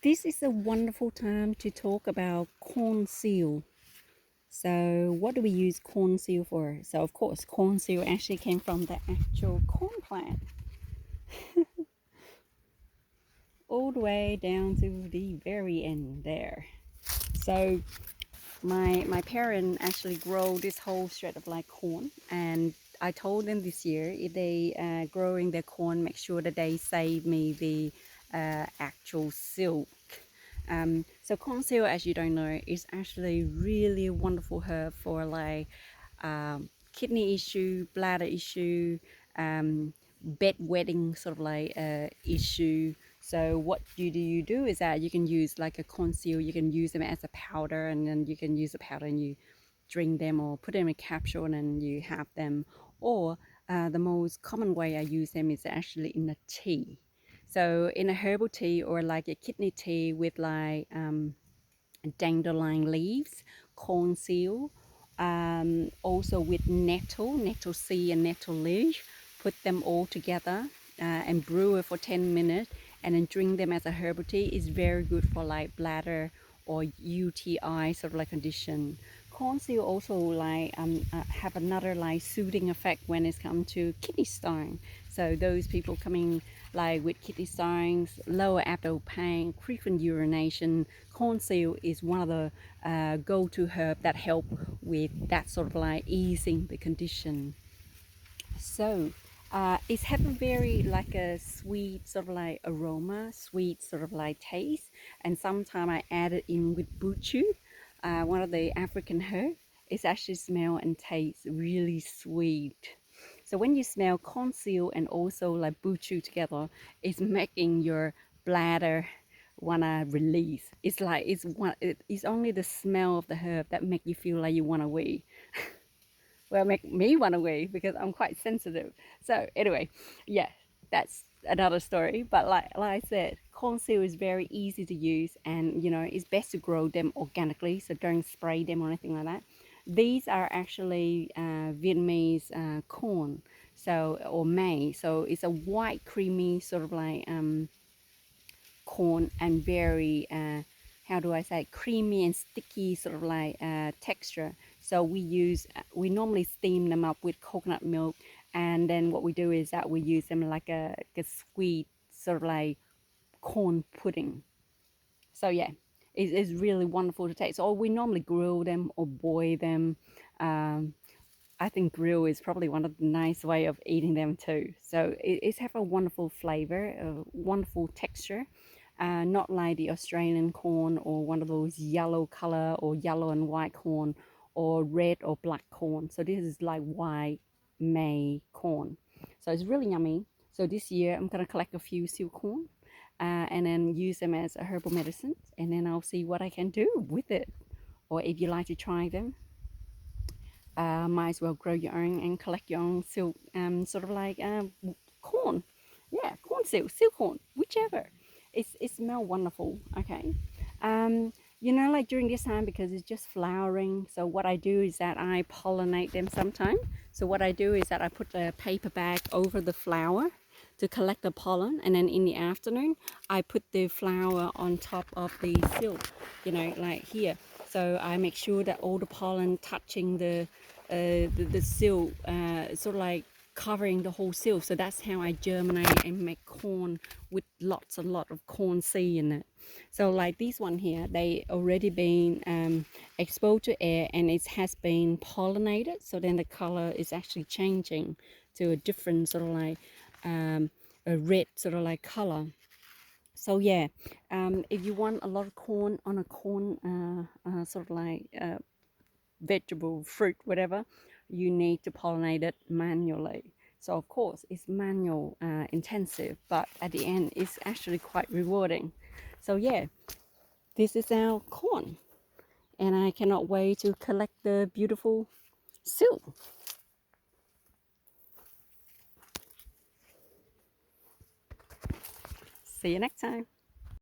This is a wonderful time to talk about corn seal. So what do we use corn seal for? So of course, corn seal actually came from the actual corn plant. All the way down to the very end there. So my parents actually grow this whole shred of like corn, and I told them this year if they growing their corn, make sure that they save me the actual silk. So cornsil, as you don't know, is actually really wonderful herb for like kidney issue, bladder issue, bedwetting sort of like issue. So what you do is that you can use like a cornsil, you can use them as a powder, and then you can use the powder and you drink them or put them in a capsule and then you have them. Or the most common way I use them is actually in a tea. So in a herbal tea or like a kidney tea with like dandelion leaves, corn seal, also with nettle seed and nettle leaf, put them all together and brew it for 10 minutes and then drink them as a herbal tea. Is very good for like bladder or UTI sort of like condition. Corn seal also like have another like soothing effect when it comes to kidney stone. So those people coming like with kidney stones, lower abdominal pain, frequent urination, corn seal is one of the go-to herb that help with that sort of like easing the condition. So it's have a very like a sweet sort of like aroma, sweet sort of like taste, and sometimes I add it in with buchu, one of the African herbs. It actually smell and tastes really sweet. So when you smell corn seal and also like buchu together, it's making your bladder wanna release. It's like it's only the smell of the herb that make you feel like you wanna wee. Well, make me run away because I'm quite sensitive. So anyway, yeah, that's another story. But like I said, corn seal is very easy to use, and you know it's best to grow them organically. So don't spray them or anything like that. These are actually Vietnamese corn, so or maize. So it's a white, creamy sort of like corn and very how do I say, creamy and sticky sort of like texture. So we normally steam them up with coconut milk, and then what we do is that we use them like a sweet sort of like corn pudding. So yeah, it's really wonderful to taste. Or we normally grill them or boil them. I think grill is probably one of the nice way of eating them too. So it's have a wonderful flavor, a wonderful texture. Not like the Australian corn or one of those yellow color or yellow and white corn or red or black corn. So this is like white May corn. So it's really yummy. So this year I'm gonna collect a few seal corn and then use them as a herbal medicine, and then I'll see what I can do with it. Or if you like to try them, might as well grow your own and collect your own silk, sort of like corn. Yeah, corn silk, silk corn, whichever. It smells wonderful. Okay. You know, like during this time, because it's just flowering, so what I do is that I pollinate them sometime. So what I do is that I put a paper bag over the flower to collect the pollen, and then in the afternoon I put the flower on top of the silk, you know, like here. So I make sure that all the pollen touching the silk, sort of like covering the whole silk. So that's how I germinate and make corn with lots and lot of corn seed in it. So like this one here, they already been exposed to air and it has been pollinated. So then the color is actually changing to a different sort of like a red sort of like color. So yeah, if you want a lot of corn on a corn sort of like vegetable, fruit, whatever, you need to pollinate it manually. So of course it's manual intensive, but at the end it's actually quite rewarding. So yeah, this is our corn, and I cannot wait to collect the beautiful silk. See you next time.